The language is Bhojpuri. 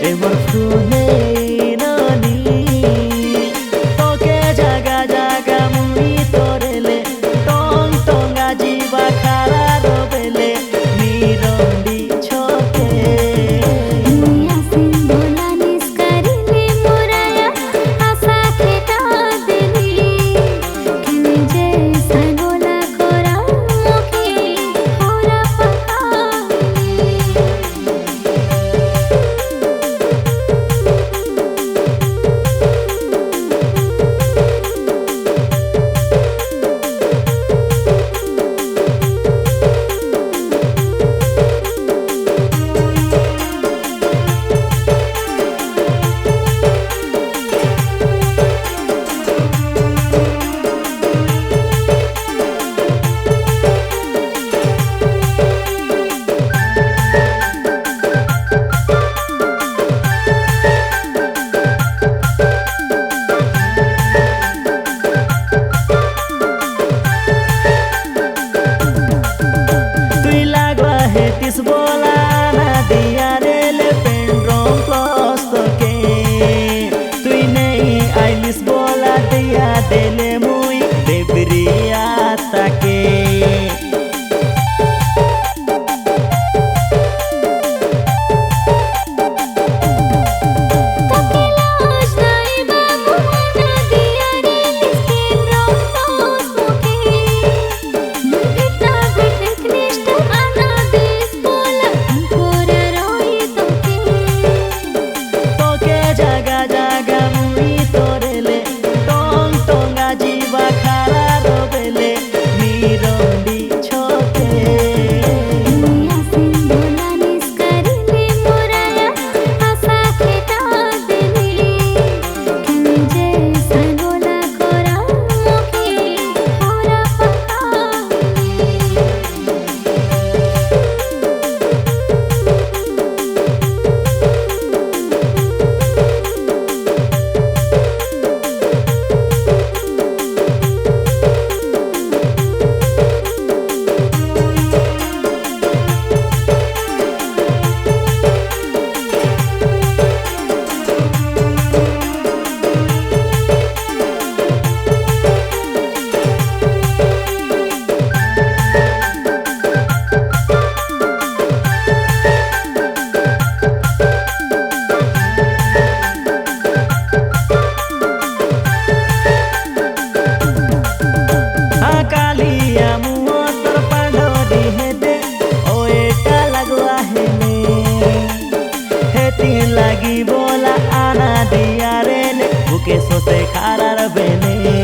एमर फुले ननी तोके जागा जागा मुई तोरेले टोंग टोंगा जीवा खारा रोबेले मीरंडी छोके निया सिंधोला निस्करिले मोराया आशा खेटा देली किने जे सागोला कोरा मुखी होरा Pakali Hetis bola na dia rele pendrong plus toke tui nei ailis bola dia dele mui debriya take jaga jaga mui torele tong tonga jiwa khara robele mirondi choke निया सिंधोला निस्करिले मोराया आशा खेटा देली किने जे सागोला कोरा मुखी होरा Pakali lagi bola ana dia rele buke sote kharar bene